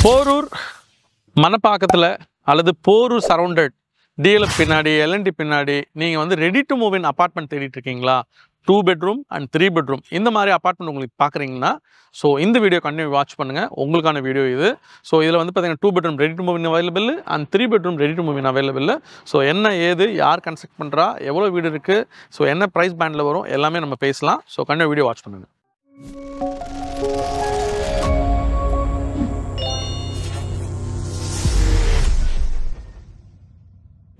போரூர் மணப்பாக்கத்தில் அல்லது Porur surrounded DLF பின்னாடி L&T பின்னாடி நீங்கள் வந்து ready to move in apartment தேடிட்டு இருக்கீங்களா? 2 bedroom அண்ட் 3 bedroom இந்த மாதிரி அப்பார்ட்மெண்ட் உங்களுக்கு பார்க்குறீங்கன்னா ஸோ இந்த வீடியோ கண்டினியூ வாட்ச் பண்ணுங்கள். உங்களுக்கான வீடியோ இது. ஸோ இதில் வந்து பார்த்தீங்கன்னா 2 bedroom ready to move in available and 3 bedroom ready to move in available. So என்ன ஏது, யார் கன்ஸ்ட்ரக்ட் பண்ணுறா, எவ்வளோ வீடு இருக்குது, ஸோ என்ன ப்ரைஸ் பேண்டில் வரும், எல்லாமே நம்ம பேசலாம். ஸோ கண்டினியூ வீடியோ வாட்ச் பண்ணுங்கள்.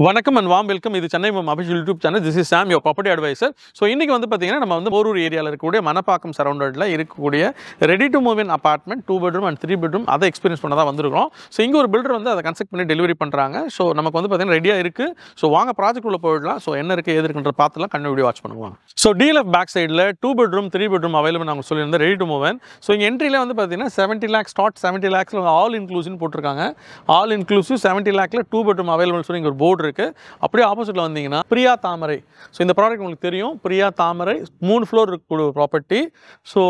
வணக்கம் அண்ட் வாம் வெல்கம். இது Chennai official YouTube channel. This is Sam, your property advisor. So இன்றைக்கி வந்து பார்த்தீங்கன்னா நம்ம வந்து போரூர் ஏரியாவில் இருக்கக்கூடிய மணப்பாக்கம் சரௌண்டடில் இருக்கக்கூடிய ready to move in apartment 2 bedroom and 3 bedroom அதை எக்ஸ்பீரியன்ஸ் பண்ண தான் வந்திருக்கோம். ஸோ இங்கே ஒரு பில்டர் வந்து அதை கன்ஸ்ட்ரக்ட் பண்ணி டெலிவரி பண்ணுறாங்க. ஸோ நமக்கு வந்து பார்த்தீங்கன்னா ரெடியாக இருக்குது. ஸோ வாங்க ப்ராஜெக்ட் உள்ள போயிடலாம். ஸோ என்ன இருக்குது ஏது இருக்குன்ற பார்த்துலாம் கண்டினியூ வீடியோ வாட்ச் பண்ணுவாங்க. ஸோ டிஎல்எஃப் பேக் சைடில் 2 bedroom 3 bedroom அவைலபிள் நாங்கள் சொல்லியிருந்தோம் ready to move in. So இங்கே என்ட்ரியில் வந்து பார்த்தீங்கன்னா 70 lakhs start 70 lakhs all inclusive போட்டிருக்காங்க. ஆல் இன்க்ளூசிவ் 70 lakhல 2 bedroom அவைலபிள் சொல்லி இங்கே ஒரு போர்டு இருக்குது. அப்படியே ஆப்போசிட்ல வந்தீங்கன்னா பிரியா தாமரை. ஸோ இந்த ப்ராடக்ட் உங்களுக்கு தெரியும், பிரியா தாமரை 3 floor இருக்கக்கூடிய ப்ராப்பர்ட்டி. ஸோ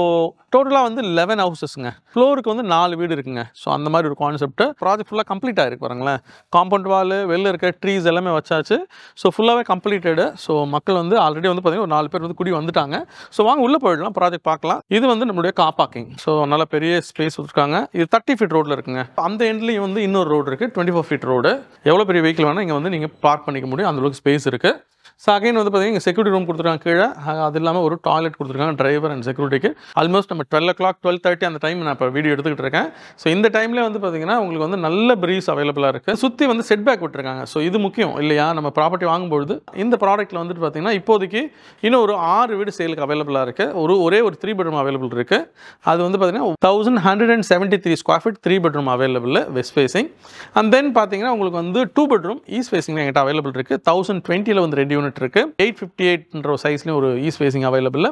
டோட்டலாக வந்து 11 houses-ங்க. ஃப்ளோருக்கு வந்து 4 வீடு இருக்குங்க. ஸோ அந்த மாதிரி ஒரு கான்செப்ட். ப்ராஜெக்ட் ஃபுல்லாக கம்ப்ளீட் ஆகிருக்கு பாருங்களேன். காம்பவுண்ட் வால், வெளில இருக்க ட்ரீஸ் எல்லாமே வச்சாச்சு. ஸோ ஃபுல்லாகவே கம்ப்ளீட்டடு. ஸோ மக்கள் வந்து ஆல்ரெடி வந்து பார்த்தீங்கன்னா ஒரு 4 பேர் வந்து குடி வந்துட்டாங்க. ஸோ வாங்க உள்ளே போயிடலாம், ப்ராஜெக்ட் பார்க்கலாம். இது வந்து நம்மளுடைய கார் பார்க்கிங். ஸோ நல்ல பெரிய ஸ்பேஸ் வச்சுருக்காங்க. இது 30 feet ரோடில் இருக்குங்க. அந்த எண்ட்லேயும் வந்து இன்னொரு ரோடு இருக்குது, 24 feet ரோடு. எவ்வளோ பெரிய வெஹிக்கிள் வேணால் இங்கே வந்து நீங்கள் பார்க் பண்ணிக்க முடியும், அந்த அளவுக்கு ஸ்பேஸ் இருக்குது. ஸோ அகைன் வந்து பார்த்தீங்கன்னா இங்கே செக்யூரிட்டி ரூம் கொடுத்துருக்காங்க கீழே. அது இல்லாமல் ஒரு டாய்லெட் கொடுத்துருக்காங்க டிரைவர் அண்ட் செக்யூரிட்டிக்கு. ஆல்மோஸ்ட் நம்ம 12 o'clock 12:30 அந்த டைம் நான் இப்போ வீடியோ எடுத்துக்கிட்டு இருக்கேன். ஸோ இந்த டைம்லேயே வந்து பார்த்தீங்கன்னா உங்களுக்கு வந்து நல்ல ப்ரீஸ் அவைலபிளாக இருக்குது. சுற்றி வந்து செட் பேக் விட்டுருக்காங்க. ஸோ இது முக்கியம் இல்லையா, நம்ம ப்ராப்பர்ட்டி வாங்கும்பொழுது. இந்த ப்ராடக்ட்டில் வந்துட்டு பார்த்தீங்கன்னா இப்போதைக்கு இன்னும் ஒரு 6 வீடு சேலுக்கு அவைலபிளாக இருக்குது. ஒரே ஒரு 3 bedroom அவைலபிள் இருக்குது. அது வந்து பார்த்தீங்கன்னா 1173 square feet 3 bedroom available west facing. And then பார்த்தீங்கன்னா உங்களுக்கு வந்து 2 bedroom ஈஸ்ட் ஃபேசிங் எங்கிட்ட அவைலபிள் இருக்குது. 1020 வந்து 2 யூனிட் இருக்குது. 858 சைஸ்லேயும் ஒரு ஈஸ்ட் ஃபேசிங் அவைலபிள்.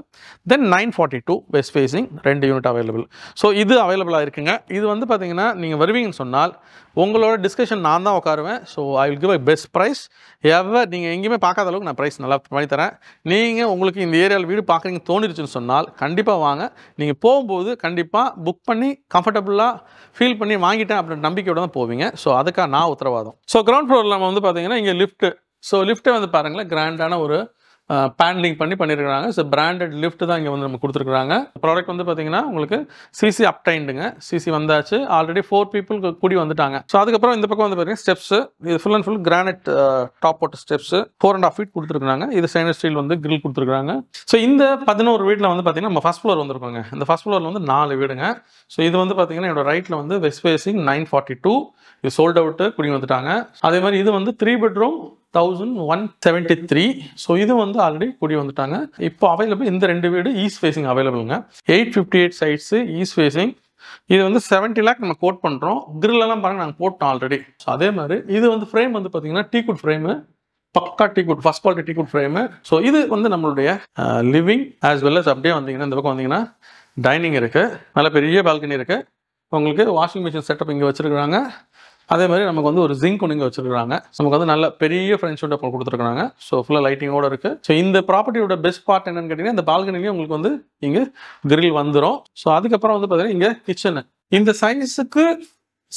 தென் 942 west facing 2 unit available. So இது அவைலபிளாக இருக்குங்க. இது வந்து பார்த்தீங்கன்னா நீங்கள் வருவீங்கன்னு சொன்னால் உங்களோட டிஸ்கஷன் நான் தான் உட்காருவேன். So I will give a best price ever. நீங்கள் எங்கேயுமே பார்க்காத அளவுக்கு நான் ப்ரைஸ் நல்லா பண்ணி தரேன். நீங்கள் உங்களுக்கு இந்த ஏரியாவில் வீடு பார்க்குறீங்க தோணிருச்சுன்னு சொன்னால் கண்டிப்பாக வாங்க. நீங்கள் போகும்போது கண்டிப்பாக புக் பண்ணி கம்ஃபர்டபுளாக ஃபீல் பண்ணி வாங்கிட்டேன் அப்படின்ற நம்பிக்கையோட தான் போவீங்க. ஸோ அதுக்காக நான் உத்தரவாதம். ஸோ கிரவுண்ட் ஃப்ளோரில் நம்ம வந்து பார்த்தீங்கன்னா இங்கே லிஃப்ட்டு. ஸோ லிஃப்ட்டை வந்து பாருங்களேன், கிராண்டான ஒரு பேனலிங் பண்ணியிருக்கிறாங்க. ஸோ பிராண்டட் லிஃப்ட் தான் இங்கே வந்து நம்ம கொடுத்துருக்குறாங்க. ப்ராடக்ட் வந்து பார்த்தீங்கன்னா உங்களுக்கு சிசி அப்டைண்டுங்க. சிசி வந்தாச்சு. ஆல்ரெடி 4 people கூடி வந்துட்டாங்க. ஸோ அதுக்கப்புறம் இந்த பக்கம் வந்து பார்த்தீங்கன்னா ஸ்டெப்ஸு. இது full and full granite top போட்ட ஸ்டெப்ஸு 4.5 feet கொடுத்துருக்காங்க. இது ஸ்டெயின்லெஸ் ஸ்டீல் வந்து கிரில் கொடுத்துருக்காங்க. ஸோ இந்த 11 வீட்டில் வந்து பார்த்தீங்கன்னா நம்ம ஃபர்ஸ்ட் ஃப்ளோர் வந்துருக்கோங்க. இந்த ஃபர்ஸ்ட் ஃப்ளோரில் வந்து 4 வீடுங்க. ஸோ இது வந்து பார்த்தீங்கன்னா என்னோட ரைட்டில் வந்து வெஸ்ட் ஃபேசிங் 942. இது சோல்ட் அவுட்டு குடி வந்துட்டாங்க. அதே மாதிரி இது வந்து 3 bedroom 1173. ஸோ இது வந்து ஆல்ரெடி குடி வந்துட்டாங்க. இப்போ அவைலபிள் இந்த 2 வீடு ஈஸ்ட் ஃபேசிங் அவைலபிளுங்க. 858 சைட்ஸு ஈஸ்ட் ஃபேசிங். இது வந்து 70 lakh நம்ம கோட் பண்ணுறோம். கிரில்லாம் பாருங்க நாங்கள் போட்டோம் ஆல்ரெடி. ஸோ அதே மாதிரி இது வந்து ஃப்ரேம் வந்து பார்த்தீங்கன்னா டீக்குட் ஃப்ரேமு, பக்கா teakwood, first quality teakwood frame. So இது வந்து நம்மளுடைய லிவிங் ஆஸ் வெல் அஸ். அப்படியே வந்தீங்கன்னா இந்த பக்கம் வந்தீங்கன்னா டைனிங் இருக்குது, நல்ல பெரிய பால்கனி இருக்குது. உங்களுக்கு வாஷிங் மிஷின் செட்டப் இங்கே வச்சுருக்காங்க. அதே மாதிரி நமக்கு வந்து ஒரு ஜிங்க் ஒன்று இங்கே வச்சுருக்காங்க. நமக்கு வந்து நல்ல பெரிய ஃப்ரெண்ட்ஸ் ஷூட் கொடுத்துருக்காங்க. ஸோ ஃபுல்லாக லைட்டிங்கோடு இருக்குது. ஸோ இந்த ப்ராப்பர்ட்டியோட பெஸ்ட் பார்ட் என்னன்னு கேட்டிங்கன்னா இந்த பால்கனிலேயே உங்களுக்கு வந்து இங்கே கிரில் வந்துடும். ஸோ அதுக்கப்புறம் வந்து பார்த்தீங்கன்னா இங்கே கிச்சனு. இந்த சைஸுக்கு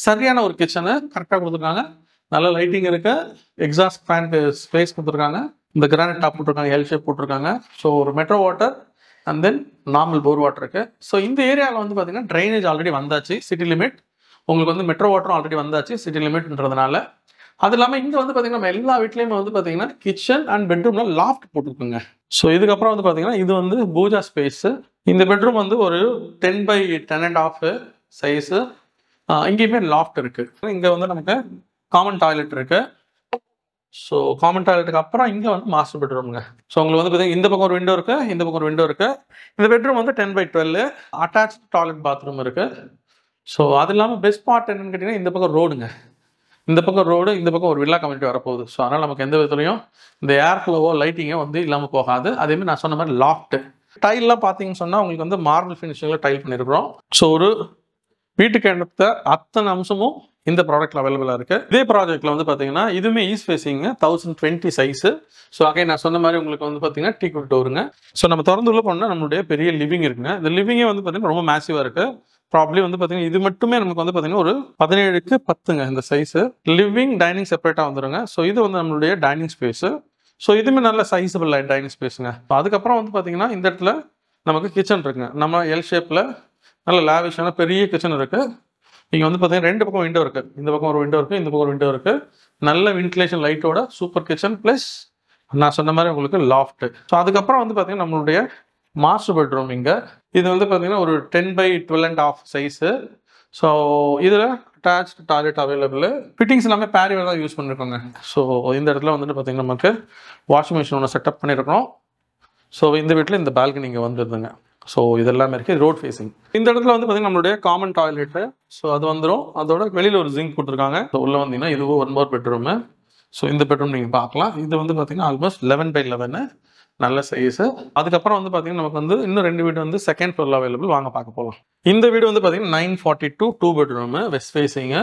சரியான ஒரு கிச்சனு கரெக்டாக கொடுத்துருக்காங்க. நல்ல லைட்டிங் இருக்குது. எக்ஸாஸ்ட் ஃபேன் ஸ்பேஸ் கொடுத்துருக்காங்க. இந்த கிரானைட் டாப் போட்டிருக்காங்க, எல் ஷேப் போட்டிருக்காங்க. ஸோ ஒரு metro water and then normal bore water இருக்குது. ஸோ இந்த ஏரியாவில் வந்து பார்த்தீங்கன்னா ட்ரைனேஜ் ஆல்ரெடி வந்தாச்சு. சிட்டி லிமிட் உங்களுக்கு வந்து மெட்ரோ வாட்டரும் ஆல்ரெடி வந்தாச்சு சிட்டி லிமிட்ன்றதுனால. அது இல்லாமல் இங்கே வந்து பார்த்தீங்கன்னா நம்ம எல்லா வீட்லேயுமே வந்து பார்த்தீங்கன்னா கிச்சன் அண்ட் பெட்ரூமில் லாஃப்ட் போட்டுருக்குங்க. ஸோ இதுக்கப்புறம் வந்து பார்த்தீங்கன்னா இது வந்து பூஜா ஸ்பேஸு. இந்த பெட்ரூம் வந்து ஒரு 10x10.5 சைஸு. இங்கேயுமே லாஃப்ட் இருக்குது. இங்கே வந்து நமக்கு காமன் டாய்லெட் இருக்குது. ஸோ காமன் டாய்லெட்டுக்கு அப்புறம் இங்கே வந்து மாஸ்டர் பெட்ரூமுங்க. ஸோ உங்களுக்கு வந்து பார்த்தீங்கன்னா இந்த பக்கம் ஒரு விண்டோ இருக்குது, இந்த பக்கம் ஒரு விண்டோ இருக்குது. இந்த பெட்ரூம் வந்து 10x12 அட்டாச் டாய்லெட் பாத்ரூம் இருக்குது. ஸோ அது இல்லாமல் பெஸ்ட் பார்ட் என்னன்னு கேட்டிங்கன்னா இந்த பக்கம் ரோடுங்க. இந்த பக்கம் ரோடு, இந்த பக்கம் ஒரு வில்லா கம்யூனிட்டி வரப்போகுது. ஸோ அதனால் நமக்கு எந்த விதத்துலையும் இந்த ஏர் ஃப்ளோவோ லைட்டிங்கோ வந்து இல்லாமல் போகாது. அதேமாதிரி நான் சொன்ன மாதிரி லாஃப்ட்டு டைல்லாம் பார்த்தீங்கன்னு சொன்னால் உங்களுக்கு வந்து மார்பிள் ஃபினிஷிங்கில் டைல் பண்ணியிருக்கிறோம். ஸோ ஒரு வீட்டுக்கு எடுத்த அத்தனை அம்சமும் இந்த ப்ராடக்ட்டில் அவைலபிளாக இருக்குது. இதே ப்ராஜெக்ட்டில் வந்து பார்த்தீங்கன்னா இதுவுமே ஈஸ்ட் ஃபேசிங்க 1020 சைஸு. ஸோ அகைன் நான் சொன்ன மாதிரி உங்களுக்கு வந்து பார்த்தீங்கன்னா டீக்குட் டோருங்க. ஸோ நம்ம திறந்து உள்ள போனால் நம்மளுடைய பெரிய லிவிங் இருக்குங்க. இந்த லிவிங்கே வந்து பார்த்தீங்கன்னா ரொம்ப மேசிவாக இருக்குது. ப்ராப்ளி வந்து பார்த்தீங்கன்னா இது மட்டுமே நமக்கு வந்து பார்த்தீங்கன்னா ஒரு 17க்கு 10ங்க இந்த சைஸு. லிவிங் டைனிங் செப்பரேட்டாக வந்துருங்க. ஸோ இது வந்து நம்மளுடைய டைனிங் ஸ்பேஸு. ஸோ இதுவுமே நல்ல சைஸபிள் டைனிங் ஸ்பேஸுங்க. அதுக்கப்புறம் வந்து பார்த்தீங்கன்னா இந்த இடத்துல நமக்கு கிச்சன் இருக்குங்க. நம்ம எல் ஷேப்பில் நல்ல லாவிஷான பெரிய கிச்சன் இருக்குது. இங்கே வந்து பார்த்தீங்கன்னா 2 பக்கம் விண்டோ இருக்குது. இந்த பக்கம் ஒரு விண்டோ இருக்குது, இந்த பக்கம் ஒரு விண்டோ இருக்குது. நல்ல வென்டிலேஷன் லைட்டோட சூப்பர் கிச்சன் ப்ளஸ் நான் சொன்ன மாதிரி உங்களுக்கு லாஃப்ட்டு. ஸோ அதுக்கப்புறம் வந்து பார்த்தீங்கன்னா நம்மளுடைய மாஸ்டர் பெட்ரூம் இங்கே. இது வந்து பார்த்தீங்கன்னா ஒரு 10x12.5 சைஸு. ஸோ இதில் அட்டாச்டு டாய்லெட் அவைலபிள். ஃபிட்டிங்ஸ் எல்லாமே பேரிவேர் தான் யூஸ் பண்ணியிருக்கோங்க. ஸோ இந்த இடத்துல வந்துட்டு பார்த்தீங்கன்னா நமக்கு வாஷிங் மிஷின் ஒன்று செட்டப் பண்ணியிருக்கோம். ஸோ இந்த வீட்டில் இந்த பால்கனி இங்கே வந்துடுதுங்க. ஸோ இதெல்லாமே இருக்குது ரோட் ஃபேஸிங். இந்த இடத்துல வந்து பார்த்தீங்கன்னா நம்மளுடைய காமன் டாய்லெட்டு. ஸோ அது வந்துடும். அதோட வெளியில் ஒரு ஜிங்க் கொடுத்துருக்காங்க. ஸோ உள்ளே வந்தீங்கன்னா இதுவும் 1 more பெட்ரூமு. ஸோ இந்த பெட்ரூம் நீங்கள் பார்க்கலாம். இது வந்து பார்த்தீங்கன்னா ஆல்மோஸ்ட் 11x11 நல்ல சைஸு. அதுக்கப்புறம் வந்து பார்த்தீங்கன்னா நமக்கு வந்து இன்னும் 2 வீடு வந்து செகண்ட் ஃப்ளோரில் அவைலபிள். வாங்க பார்க்க போகலாம். இந்த வீடு வந்து பார்த்தீங்கன்னா 942 2 பெட்ரூமு வெஸ்ட் ஃபேஸிங்கு.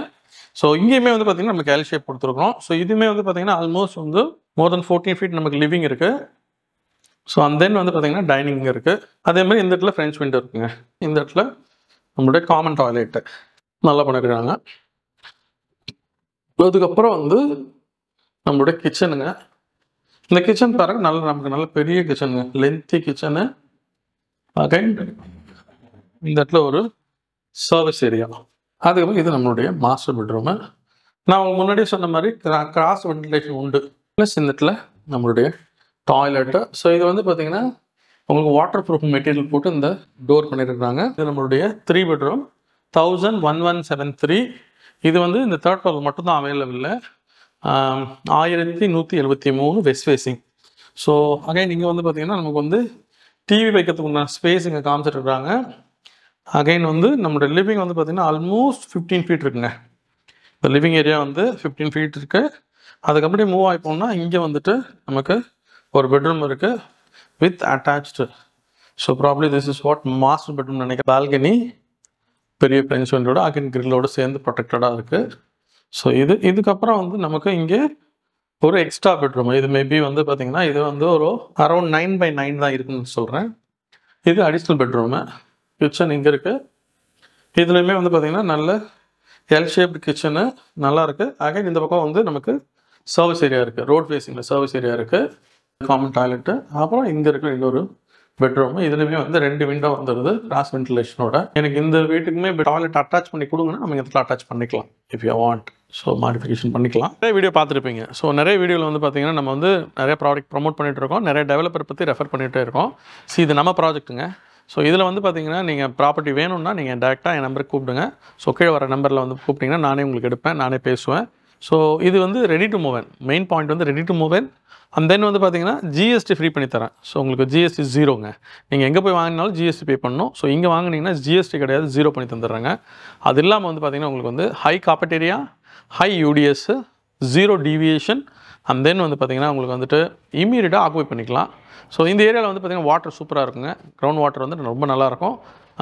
ஸோ இங்கேயுமே வந்து பார்த்தீங்கன்னா நமக்கு எல் ஷேப் கொடுத்துருக்கோம். ஸோ இதுவுமே வந்து பார்த்தீங்கன்னா ஆல்மோஸ்ட் வந்து more than 14 feet நமக்கு லிவிங் இருக்குது. ஸோ அண்ட் தென் வந்து பார்த்தீங்கன்னா டைனிங் இருக்குது. அதேமாதிரி இந்த இடத்துல ஃப்ரெஞ்ச் விண்டோ இருக்குங்க. இந்த இடத்துல நம்மளுடைய காமன் டாய்லெட்டு நல்லா பண்ணியிருக்காங்க. அதுக்கப்புறம் வந்து நம்மளுடைய கிச்சனுங்க. இந்த கிச்சன் பாருங்க நமக்கு நல்ல பெரிய கிச்சனுங்க, லென்த்தி கிச்சனு. அகைன் இந்த இடத்துல ஒரு சர்வீஸ் ஏரியா. அதுக்கப்புறம் இது நம்மளுடைய மாஸ்டர் பெட்ரூமு. நான் உங்களுக்கு முன்னாடியே சொன்ன மாதிரி கிராஸ் வென்டிலேஷன் உண்டு. ப்ளஸ் இந்த இடத்துல நம்மளுடைய டாய்லெட்டு. ஸோ இது வந்து பார்த்தீங்கன்னா உங்களுக்கு வாட்டர் ப்ரூஃப் மெட்டீரியல் போட்டு இந்த டோர் பண்ணியிருக்காங்க. இது நம்மளுடைய 3 பெட்ரூம் 101173. இது வந்து இந்த 3rd floor மட்டும்தான் available. 1173 west facing. So again இங்கே வந்து பார்த்தீங்கன்னா நமக்கு வந்து டிவி வைக்கிறதுக்கு உண்டான ஸ்பேஸ் இங்கே காமிச்சிட்ருக்காங்க. அகைன் வந்து நம்மளுடைய லிவிங் வந்து பார்த்தீங்கன்னா ஆல்மோஸ்ட் 15 feet இருக்குங்க. இந்த லிவிங் ஏரியா வந்து 15 feet இருக்குது. அதுக்கப்புறம் மூவ் ஆகி போனால் இங்கே வந்துட்டு நமக்கு ஒரு பெட்ரூம் இருக்குது with attached. So probably this is what master bedroom நினைக்கிறேன். பால்கனி பெரிய ஃப்ரெஞ்ச் விண்டோட அகைன் கிரில்லோடு சேர்ந்து ப்ரொடெக்டடாக இருக்குது. ஸோ இதுக்கப்புறம் வந்து நமக்கு இங்கே ஒரு எக்ஸ்ட்ரா பெட்ரூம். இது மேபி வந்து பார்த்தீங்கன்னா இது வந்து ஒரு அரௌண்ட் 9x9 தான் இருக்குன்னு சொல்கிறேன். இது அடிஷ்னல் பெட்ரூமு. கிச்சன் இங்கே இருக்குது. இதுலேயுமே வந்து பார்த்தீங்கன்னா நல்ல எல் ஷேப்டு கிச்சனு நல்லாயிருக்கு. அகைன் இந்த பக்கம் வந்து நமக்கு சர்வீஸ் ஏரியா இருக்குது. ரோட் ஃபேஸிங்கில் சர்வீஸ் ஏரியா இருக்குது. Common toilet. அப்புறம் இங்கே இருக்கிற இன்னொரு பெட்ரூமு. இதுலேயுமே வந்து 2 விண்டோ வந்துடுது கிராஸ் வென்டிலேஷனோட. எனக்கு இந்த வீட்டுக்குமே டாய்லெட் அட்டாச் பண்ணி கொடுங்கன்னா நம்ம இடத்துல அட்டாச் பண்ணிக்கலாம் if you want. So modification பண்ணிக்கலாம். நிறைய வீடியோ பார்த்துருப்பீங்க. ஸோ நிறைய வீடியோவில் வந்து பார்த்தீங்கன்னா நம்ம வந்து நிறைய ப்ராடக்ட் ப்ரொமோட் பண்ணிகிட்டு இருக்கோம். நிறைய டெவலப்பர் பற்றி ரெஃபர் பண்ணிகிட்டே இருக்கோம். இது நம்ம ப்ராஜெக்ட்டுங்க. ஸோ இதில் வந்து பார்த்தீங்கன்னா நீங்கள் ப்ராப்பர்ட்டி வேணும்னா நீங்கள் டேரெக்டாக என் நம்பருக்கு கூப்பிடுங்க. ஸோ கீழே வர நம்பரில் வந்து கூப்பிட்டிங்கன்னா நானே உங்களுக்கு எடுப்பேன், நானே பேசுவேன். ஸோ இது வந்து ready to move in. Main point வந்து ready to move in. And then வந்து பார்த்தீங்கன்னா ஜிஎஸ்டி ஃப்ரீ பண்ணி தரேன். ஸோ உங்களுக்கு ஜிஎஸ்டி 0ங்க. நீங்கள் எங்கே போய் வாங்கினாலும் ஜிஎஸ்டி பே பண்ணணும். ஸோ இங்கே வாங்கினீங்கன்னா ஜிஎஸ்டி கிடையாது, 0 பண்ணி தந்துடுறாங்க. அது இல்லாமல் வந்து பார்த்தீங்கன்னா உங்களுக்கு வந்து high carpet area, high UDS, 0 deviation. And then வந்து பார்த்தீங்கன்னா உங்களுக்கு வந்துட்டு இமீடியட்டாக ஆக்குபை பண்ணிக்கலாம். ஸோ இந்த ஏரியாவில் வந்து பார்த்தீங்கன்னா வாட்டர் சூப்பராக இருக்குங்க. கிரவுண்ட் வாட்டர் வந்து ரொம்ப நல்லாயிருக்கும்.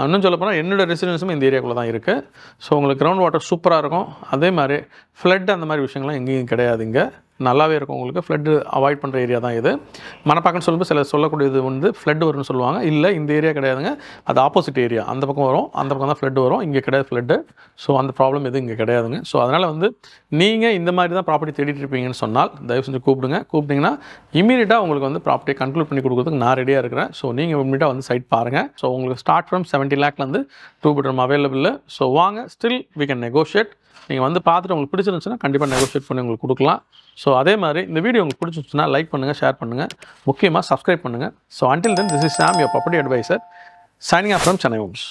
இன்னும் சொல்ல போனால் என்னோடய ரெசிடென்ஸும் இந்த ஏரியாக்குள்ளே தான் இருக்குது. ஸோ உங்களுக்கு கிரவுண்ட் வாட்டர் சூப்பராக இருக்கும். அதே மாதிரி ஃப்ளட் அந்த மாதிரி விஷயங்கள்லாம் எங்கேயும் கிடையாது. இங்கே நல்லாவே இருக்கும். உங்களுக்கு ஃப்ளட்டு அவாய்ட் பண்ணுற ஏரியா தான் இது. மணப்பாக்கம்னு சொல்லும்போது சில சொல்லக்கூடியது வந்து ஃப்ளட் வரும்னு சொல்லுவாங்க. இல்லை, இந்த ஏரியா கிடையாதுங்க. அது ஆப்போசிட் ஏரியா. அந்த பக்கம் வரும், அந்த பக்கம் தான் ஃப்ளட் வரும். இங்கே கிடையாது ஃப்ளட்டு. ஸோ அந்த ப்ராப்ளம் எதுவும் இங்கே கிடையாதுங்க. ஸோ அதனால் வந்து நீங்கள் இந்த மாதிரி தான் ப்ராப்பர்ட்டி தேடிட்டு இருப்பீங்கன்னு சொன்னால் தயவு செஞ்சு கூப்பிட்டிங்கன்னா இமீடியட்டாக உங்களுக்கு வந்து ப்ராப்பர்ட்டியை கன்க்ளூட் பண்ணி கொடுக்குறதுக்கு நான் ரெடியாக இருக்கிறேன். ஸோ நீங்கள் இமீடியட்டாக வந்து சைட் பாருங்கள். ஸோ உங்களுக்கு start from 70 lakhலேருந்து 2 bedroom available. So வாங்க, ஸ்டில் வி கேன் நெகோஷியேட். நீங்கள் வந்து பார்த்துட்டு உங்களுக்கு பிடிச்சிருந்துச்சுன்னா கண்டிப்பாக நெகோஷியேட் பண்ணி உங்களுக்கு கொடுக்கலாம். ஸோ அதே மாதிரி இந்த வீடியோ உங்களுக்கு பிடிச்சிருந்துச்சுன்னா லைக் பண்ணுங்கள், ஷேர் பண்ணுங்கள், முக்கியமாக சப்ஸ்கிரைப் பண்ணுங்கள். So until then, this is Sam, your property advisor, signing off from Chennai Homes.